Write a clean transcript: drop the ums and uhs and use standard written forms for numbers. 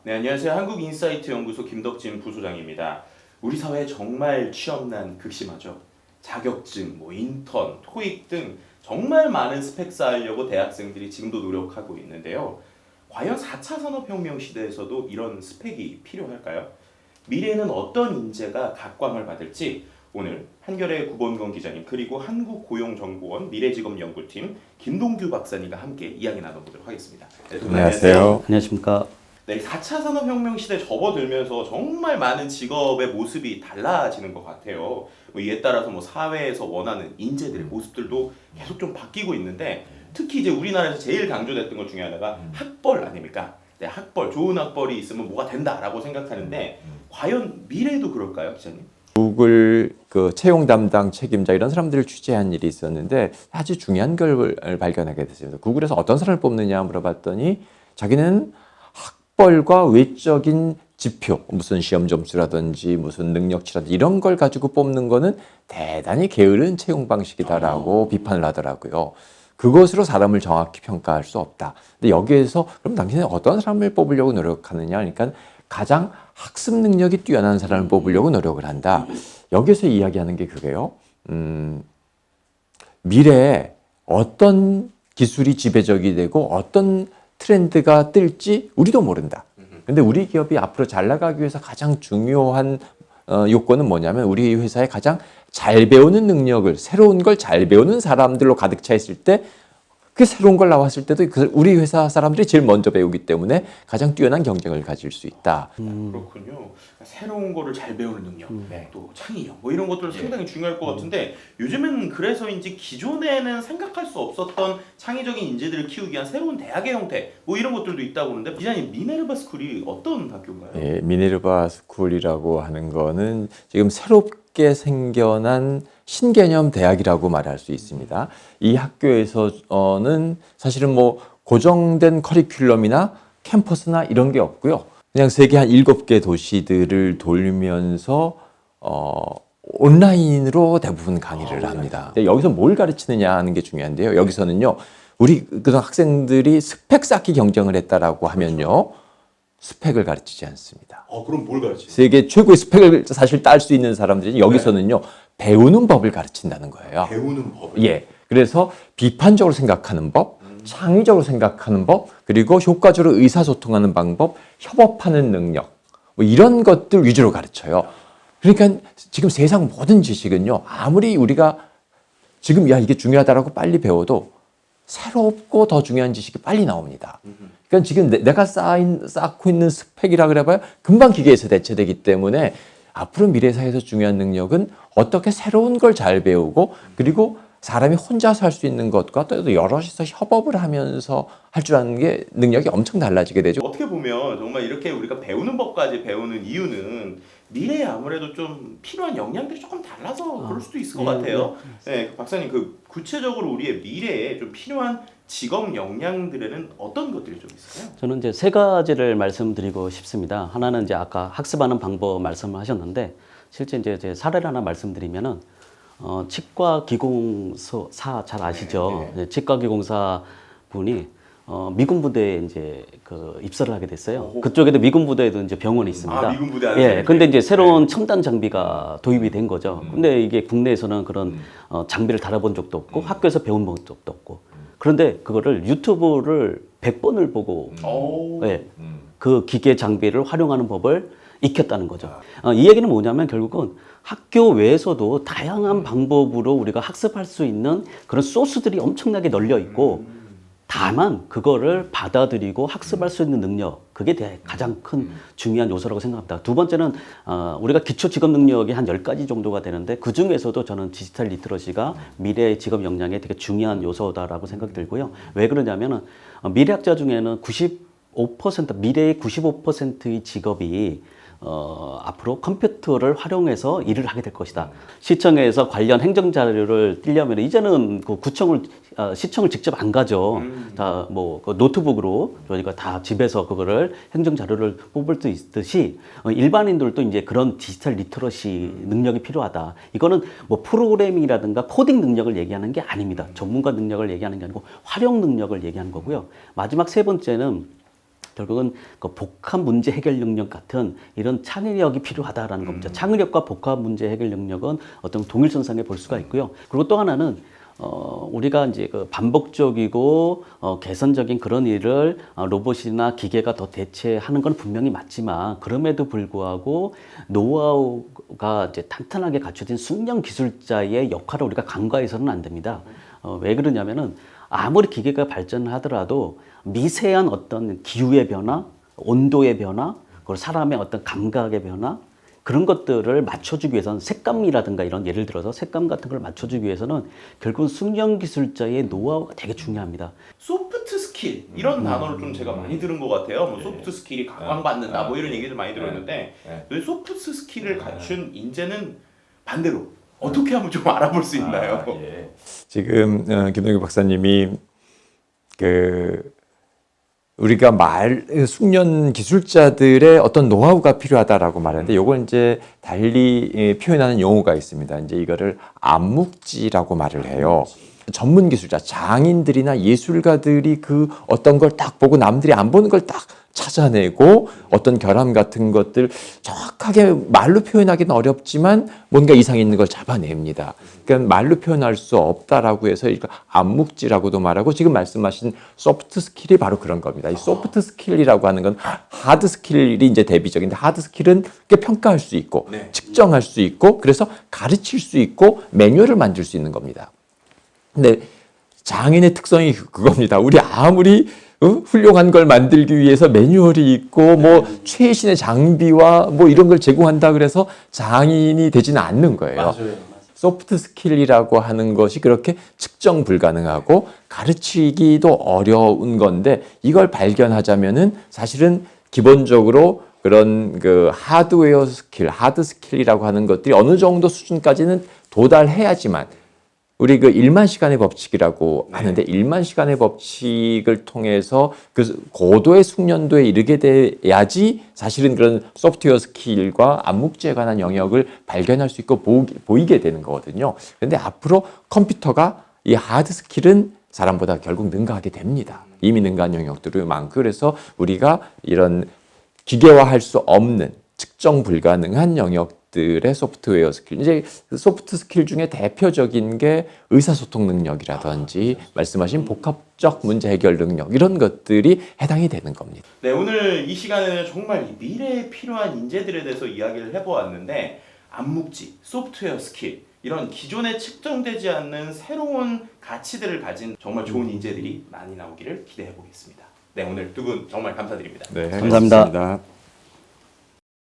네, 안녕하세요. 한국인사이트 연구소 김덕진 부소장입니다. 우리 사회 정말 취업난 극심하죠. 자격증, 인턴, 토익 등 정말 많은 스펙 쌓으려고 대학생들이 지금도 노력하고 있는데요. 과연 4차 산업혁명 시대에서도 이런 스펙이 필요할까요? 미래에는 어떤 인재가 각광을 받을지 오늘 한겨레 구본건 기자님 그리고 한국고용정보원 미래직업연구팀 김동규 박사님과 함께 이야기 나눠보도록 하겠습니다. 네, 안녕하세요. 안녕하십니까. 네, 4차 산업혁명 시대 접어들면서 정말 많은 직업의 모습이 달라지는 것 같아요. 이에 따라서 사회에서 원하는 인재들의 모습들도 계속 좀 바뀌고 있는데 특히 이제 우리나라에서 제일 강조됐던 것 중에 하나가 학벌 아닙니까? 네, 학벌, 좋은 학벌이 있으면 뭐가 된다라고 생각하는데 과연 미래에도 그럴까요, 기자님? 구글 채용 담당 책임자 이런 사람들을 취재한 일이 있었는데 아주 중요한 걸 발견하게 됐습니다. 구글에서 어떤 사람을 뽑느냐 물어봤더니 자기는 학벌과 외적인 지표, 무슨 시험 점수라든지 무슨 능력치라든지 이런 걸 가지고 뽑는 거는 대단히 게으른 채용 방식이다라고 비판을 하더라고요. 그것으로 사람을 정확히 평가할 수 없다. 근데 여기에서 그럼 당신은 어떤 사람을 뽑으려고 노력하느냐? 그러니까 가장 학습 능력이 뛰어난 사람을 뽑으려고 노력을 한다. 여기서 이야기하는 게 그게요. 미래에 어떤 기술이 지배적이 되고 어떤 트렌드가 뜰지 우리도 모른다. 근데 우리 기업이 앞으로 잘 나가기 위해서 가장 중요한 요건은 뭐냐면 우리 회사에 가장 잘 배우는 능력을 새로운 걸 잘 배우는 사람들로 가득 차 있을 때 그 새로운 걸 나왔을 때도 우리 회사 사람들이 제일 먼저 배우기 때문에 가장 뛰어난 경쟁을 가질 수 있다. 그렇군요. 새로운 거를 잘 배우는 능력, 또 창의력, 이런 것들 상당히 중요할 것 같은데 요즘은 그래서인지 기존에는 생각할 수 없었던 창의적인 인재들을 키우기 위한 새로운 대학의 형태, 이런 것들도 있다고 하는데 기자님 미네르바 스쿨이 어떤 학교인가요? 예, 미네르바 스쿨이라고 하는 거는 지금 새롭게 생겨난 신개념 대학이라고 말할 수 있습니다. 이 학교에서는 사실은 고정된 커리큘럼이나 캠퍼스나 이런 게 없고요. 그냥 세계 한 7개 도시들을 돌면서 온라인으로 대부분 강의를 합니다. 여기서 뭘 가르치느냐 하는 게 중요한데요. 여기서는요. 우리 그 학생들이 스펙 쌓기 경쟁을 했다라고 하면요. 스펙을 가르치지 않습니다. 그럼 뭘 가르치죠? 세계 최고의 스펙을 사실 딸 수 있는 사람들이 여기서는요. 배우는 법을 가르친다는 거예요. 배우는 법을? 예. 그래서 비판적으로 생각하는 법, 창의적으로 생각하는 법, 그리고 효과적으로 의사소통하는 방법, 협업하는 능력, 이런 것들 위주로 가르쳐요. 그러니까 지금 세상 모든 지식은요. 아무리 우리가 지금 이게 중요하다라고 빨리 배워도 새롭고 더 중요한 지식이 빨리 나옵니다. 그러니까 지금 내가 쌓고 있는 스펙이라 그래봐야 금방 기계에서 대체되기 때문에 앞으로 미래사회에서 중요한 능력은 어떻게 새로운 걸 잘 배우고 그리고 사람이 혼자서 할 수 있는 것과 또 여럿이서 협업을 하면서 할 줄 아는 게 능력이 엄청 달라지게 되죠. 어떻게 보면 정말 이렇게 우리가 배우는 법까지 배우는 이유는 미래에 아무래도 좀 필요한 역량들이 조금 달라서 그럴 수도 있을 것 같아요. 네, 박사님 구체적으로 우리의 미래에 좀 필요한 직업 역량들에는 어떤 것들이 좀 있을까요? 저는 이제 세 가지를 말씀드리고 싶습니다. 하나는 이제 아까 학습하는 방법 말씀하셨는데 실제 이제 제 사례를 하나 말씀드리면은 치과 기공사 잘 아시죠? 네. 치과 기공사 분이 미군 부대에 이제 입사를 하게 됐어요. 그쪽에도 미군 부대에도 이제 병원이 있습니다. 미군 부대 안에. 예, 근데 이제 새로운 첨단 장비가 도입이 된 거죠. 근데 이게 국내에서는 그런 장비를 달아본 적도 없고 학교에서 배운 적도 없고. 그런데 그거를 유튜브를 100번을 보고 예, 그 기계 장비를 활용하는 법을 익혔다는 거죠. 이 얘기는 뭐냐면 결국은 학교 외에서도 다양한 방법으로 우리가 학습할 수 있는 그런 소스들이 엄청나게 널려 있고 다만 그거를 받아들이고 학습할 수 있는 능력 그게 가장 큰 중요한 요소라고 생각합니다. 두 번째는 우리가 기초 직업 능력이 한 10가지 정도가 되는데 그 중에서도 저는 디지털 리터러시가 미래의 직업 역량에 되게 중요한 요소다라고 생각이 들고요. 왜 그러냐면은 미래학자 중에는 95% 미래의 95%의 직업이 앞으로 컴퓨터를 활용해서 일을 하게 될 것이다. 시청에서 관련 행정 자료를 띄려면 이제는 그 시청을 직접 안 가죠. 다 그 노트북으로 저희가 다 집에서 그거를 행정 자료를 뽑을 수 있듯이 일반인들도 이제 그런 디지털 리터러시 능력이 필요하다. 이거는 프로그래밍이라든가 코딩 능력을 얘기하는 게 아닙니다. 전문가 능력을 얘기하는 게 아니고 활용 능력을 얘기하는 거고요. 마지막 세 번째는 결국은 그 복합 문제 해결 능력 같은 이런 창의력이 필요하다라는 겁니다. 창의력과 복합 문제 해결 능력은 어떤 동일선상에 볼 수가 있고요. 그리고 또 하나는 우리가 이제 그 반복적이고 개선적인 그런 일을 로봇이나 기계가 더 대체하는 건 분명히 맞지만 그럼에도 불구하고 노하우가 이제 탄탄하게 갖춰진 숙련 기술자의 역할을 우리가 간과해서는 안 됩니다. 왜 그러냐면은 아무리 기계가 발전하더라도 미세한 어떤 기후의 변화, 온도의 변화, 그리고 사람의 어떤 감각의 변화 그런 것들을 맞춰주기 위해서는 색감이라든가 이런 예를 들어서 색감 같은 걸 맞춰주기 위해서는 결국은 숙련 기술자의 노하우가 되게 중요합니다. 소프트 스킬 이런 단어를 좀 제가 많이 들은 것 같아요. 뭐 소프트 스킬이 각광받는다 뭐 이런 얘기를 많이 들었는데 이 소프트 스킬을 갖춘 인재는 반대로 어떻게 하면 좀 알아볼 수 있나요? 지금 김동규 박사님이 우리가 숙련 기술자들의 어떤 노하우가 필요하다라고 말하는데 요걸 이제 달리 표현하는 용어가 있습니다. 이제 이거를 암묵지라고 말을 해요. 전문 기술자, 장인들이나 예술가들이 그 어떤 걸 딱 보고 남들이 안 보는 걸 딱 찾아내고 어떤 결함 같은 것들 정확하게 말로 표현하기는 어렵지만 뭔가 이상 있는 걸 잡아냅니다. 그러니까 말로 표현할 수 없다라고 해서 이거 암묵지라고도 말하고 지금 말씀하신 소프트 스킬이 바로 그런 겁니다. 이 소프트 스킬이라고 하는 건 하드 스킬이 이제 대비적인데 하드 스킬은 평가할 수 있고 측정할 수 있고 그래서 가르칠 수 있고 매뉴얼을 만들 수 있는 겁니다. 근데 장인의 특성이 그겁니다. 우리 아무리 훌륭한 걸 만들기 위해서 매뉴얼이 있고 뭐 최신의 장비와 뭐 이런 걸 제공한다 그래서 장인이 되지는 않는 거예요. 맞아요. 소프트 스킬이라고 하는 것이 그렇게 측정 불가능하고 가르치기도 어려운 건데 이걸 발견하자면은 사실은 기본적으로 그런 그 하드웨어 스킬, 하드 스킬이라고 하는 것들이 어느 정도 수준까지는 도달해야지만 우리 그 1만 시간의 법칙이라고 하는데 1만 시간의 법칙을 통해서 그 고도의 숙련도에 이르게 돼야지 사실은 그런 소프트웨어 스킬과 암묵지에 관한 영역을 발견할 수 있고 보이게 되는 거거든요. 그런데 앞으로 컴퓨터가 이 하드 스킬은 사람보다 결국 능가하게 됩니다. 이미 능가한 영역들이 많고 그래서 우리가 이런 기계화할 수 없는 측정 불가능한 영역들의 소프트웨어 스킬. 이제 소프트 스킬 중에 대표적인 게 의사소통 능력이라든지 말씀하신 복합적 문제 해결 능력 이런 것들이 해당이 되는 겁니다. 네, 오늘 이 시간에는 정말 이 미래에 필요한 인재들에 대해서 이야기를 해보았는데 암묵지, 소프트웨어 스킬 이런 기존에 측정되지 않는 새로운 가치들을 가진 정말 좋은 인재들이 많이 나오기를 기대해 보겠습니다. 네, 오늘 두 분 정말 감사드립니다. 네, 감사합니다. 알겠습니다.